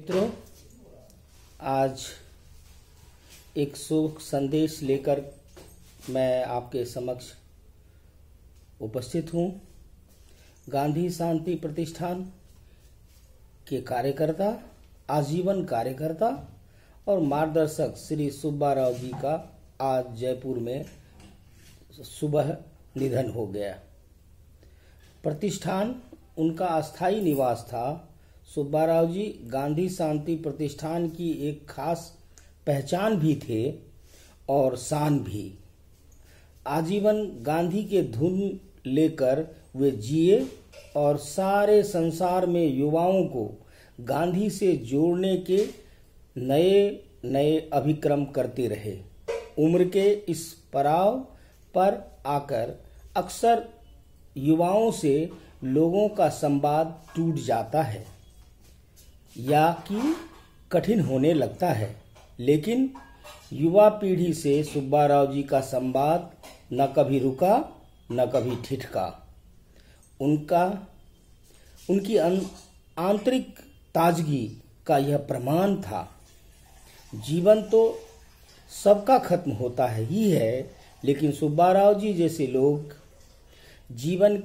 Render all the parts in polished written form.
मित्रों, आज एक शुभ संदेश लेकर मैं आपके समक्ष उपस्थित हूँ। गांधी शांति प्रतिष्ठान के कार्यकर्ता, आजीवन कार्यकर्ता और मार्गदर्शक श्री सुब्बा राव जी का आज जयपुर में सुबह निधन हो गया। प्रतिष्ठान उनका अस्थायी निवास था। सुब्बा राव जी गांधी शांति प्रतिष्ठान की एक खास पहचान भी थे और शान भी। आजीवन गांधी के धुन लेकर वे जिए और सारे संसार में युवाओं को गांधी से जोड़ने के नए नए अभिक्रम करते रहे। उम्र के इस पड़ाव पर आकर अक्सर युवाओं से लोगों का संवाद टूट जाता है या कि कठिन होने लगता है, लेकिन युवा पीढ़ी से सुब्बा राव जी का संवाद न कभी रुका न कभी ठिठका। उनकी आंतरिक ताजगी का यह प्रमाण था। जीवन तो सबका खत्म होता ही है, लेकिन सुब्बा राव जी जैसे लोग जीवन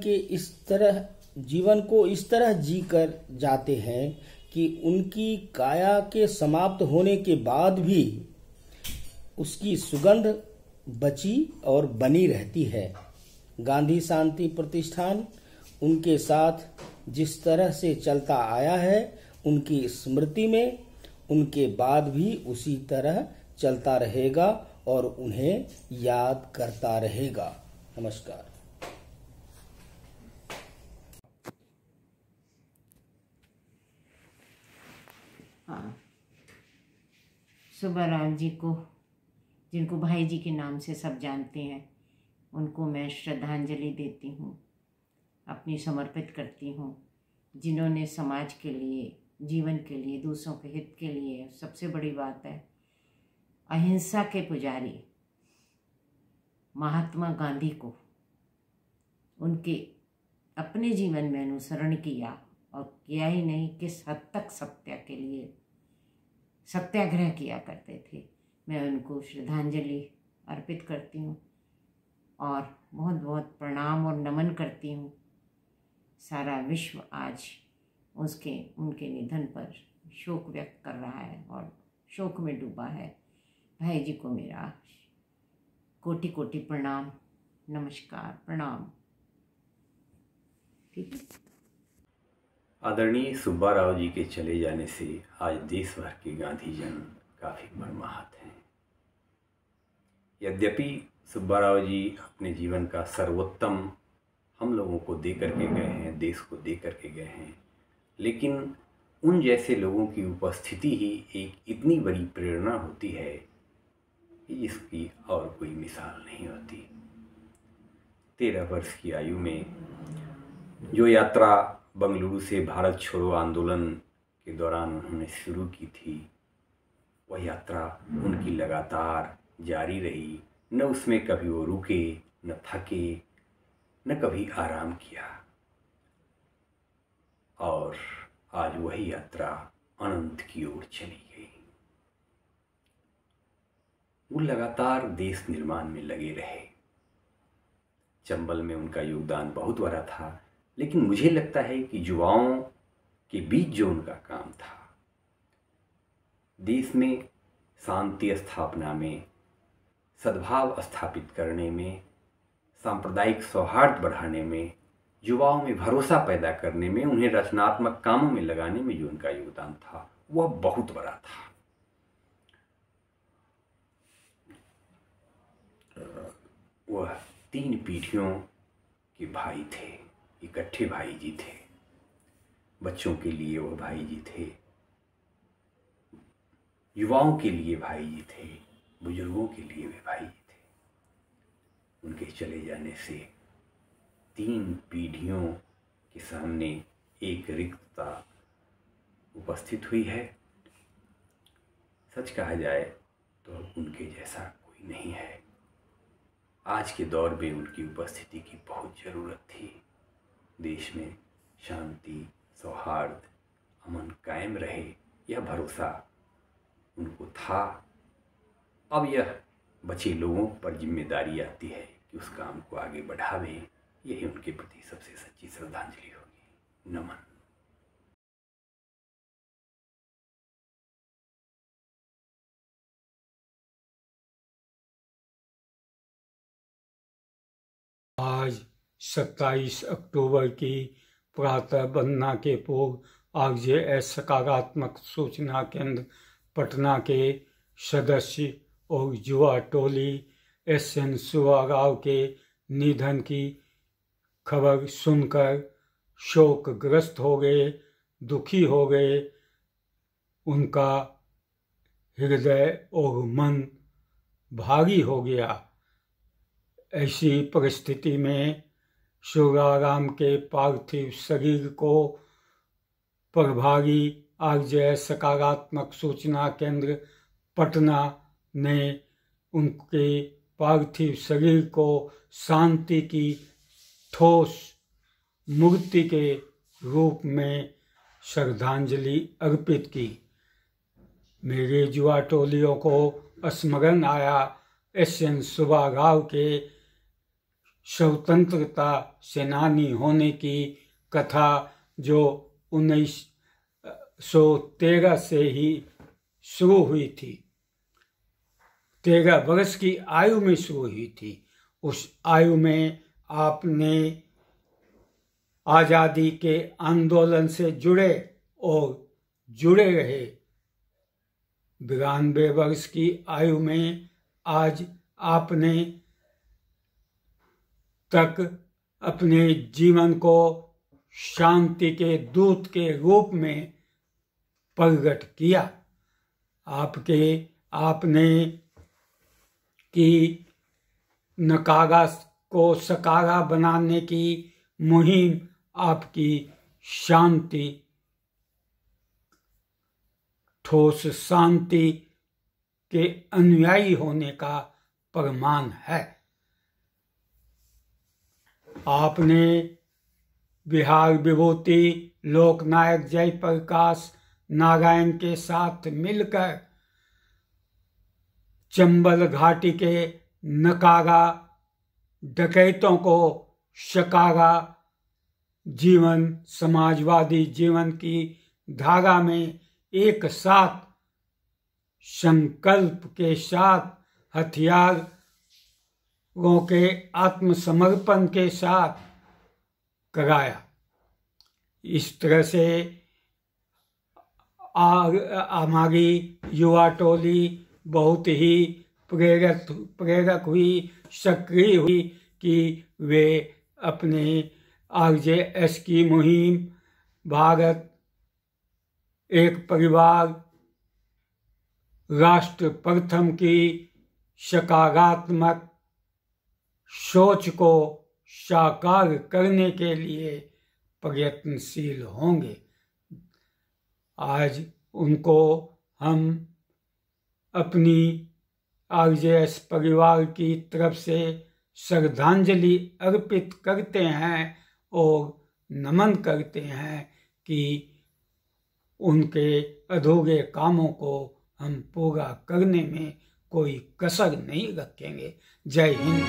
को इस तरह जी कर जाते हैं कि उनकी काया के समाप्त होने के बाद भी उसकी सुगंध बची और बनी रहती है। गांधी शांति प्रतिष्ठान उनके साथ जिस तरह से चलता आया है, उनकी स्मृति में उनके बाद भी उसी तरह चलता रहेगा और उन्हें याद करता रहेगा। नमस्कार। हाँ, सुब्बा राव जी को, जिनको भाई जी के नाम से सब जानते हैं, उनको मैं श्रद्धांजलि देती हूँ, अपनी समर्पित करती हूँ। जिन्होंने समाज के लिए, जीवन के लिए, दूसरों के हित के लिए, सबसे बड़ी बात है अहिंसा के पुजारी महात्मा गांधी को उनके अपने जीवन में अनुसरण किया, और किया ही नहीं, किस हद तक सत्य के लिए सत्याग्रह किया करते थे। मैं उनको श्रद्धांजलि अर्पित करती हूँ और बहुत बहुत प्रणाम और नमन करती हूँ। सारा विश्व आज उनके निधन पर शोक व्यक्त कर रहा है और शोक में डूबा है। भाई जी को मेरा कोटि कोटि प्रणाम, नमस्कार, प्रणाम। ठीक है। आदरणीय सुब्बा राव जी के चले जाने से आज देश भर के गांधीजन काफ़ी मर्माहत हैं। यद्यपि सुब्बा राव जी अपने जीवन का सर्वोत्तम हम लोगों को दे करके गए हैं, देश को दे करके गए हैं, लेकिन उन जैसे लोगों की उपस्थिति ही एक इतनी बड़ी प्रेरणा होती है कि जिसकी और कोई मिसाल नहीं होती। 13 वर्ष की आयु में जो यात्रा बंगलुरु से भारत छोड़ो आंदोलन के दौरान उन्होंने शुरू की थी, वह यात्रा उनकी लगातार जारी रही। न उसमें कभी वो रुके, न थके, न कभी आराम किया, और आज वही यात्रा अनंत की ओर चली गई। वो लगातार देश निर्माण में लगे रहे। चंबल में उनका योगदान बहुत बड़ा था, लेकिन मुझे लगता है कि युवाओं के बीच जो उनका काम था, देश में शांति स्थापना में, सद्भाव स्थापित करने में, सांप्रदायिक सौहार्द बढ़ाने में, युवाओं में भरोसा पैदा करने में, उन्हें रचनात्मक कामों में लगाने में जो उनका योगदान था, वह बहुत बड़ा था। वह 3 पीढ़ियों के भाई थे, इकट्ठे भाई जी थे। बच्चों के लिए वह भाई जी थे, युवाओं के लिए भाई जी थे, बुजुर्गों के लिए भी भाई जी थे। उनके चले जाने से 3 पीढ़ियों के सामने एक रिक्तता उपस्थित हुई है। सच कहा जाए तो उनके जैसा कोई नहीं है। आज के दौर में उनकी उपस्थिति की बहुत ज़रूरत थी। देश में शांति, सौहार्द, अमन कायम रहे, यह भरोसा उनको था। अब यह बचे लोगों पर जिम्मेदारी आती है कि उस काम को आगे बढ़ावें। यही उनके प्रति सबसे सच्ची श्रद्धांजलि होगी। नमन। आज 27 अक्टूबर की प्रातः वंदना के पूर्व आरजेएस सकारात्मक सूचना केंद्र पटना के सदस्य और युवा टोली SN सुब्बाराव के निधन की खबर सुनकर शोकग्रस्त हो गए, दुखी हो गए। उनका हृदय और मन भारी हो गया। ऐसी परिस्थिति में सुब्बाराव के पार्थिव शरीर को प्रभारी आरजेएस सकारात्मक सूचना केंद्र पटना ने उनके पार्थिव शरीर को शांति की ठोस मूर्ति के रूप में श्रद्धांजलि अर्पित की। मेरे युवा टोलियों को स्मरण आया SN सुब्बाराव के स्वतंत्रता सेनानी होने की कथा जो 1913 से ही शुरू हुई थी। 13 वर्ष की आयु में शुरू हुई थी। उस आयु में आपने आज़ादी के आंदोलन से जुड़े और जुड़े रहे। 92 वर्ष की आयु में आज आपने तक अपने जीवन को शांति के दूत के रूप में प्रकट किया। आपने की नकारा को सकारा बनाने की मुहिम आपकी शांति, ठोस शांति के अनुयायी होने का प्रमाण है। आपने बिहार विभूति लोकनायक जयप्रकाश नारायण के साथ मिलकर चंबल घाटी के नकारा डकैतों को सकारा जीवन, समाजवादी जीवन की धारा में एक साथ संकल्प के साथ, हथियारों के आत्मसमर्पण के साथ कराया। इस तरह से हमारी युवा टोली बहुत ही प्रेरक हुई, सक्रिय हुई कि वे अपने आरजेएस की मुहिम भारत एक परिवार राष्ट्र प्रथम की सकारात्मक सोच को साकार करने के लिए प्रयत्नशील होंगे। आज उनको हम अपनी आरजेएस परिवार की तरफ से श्रद्धांजलि अर्पित करते हैं और नमन करते हैं कि उनके अधूरे कामों को हम पूरा करने में कोई कसर नहीं रखेंगे। जय हिंद।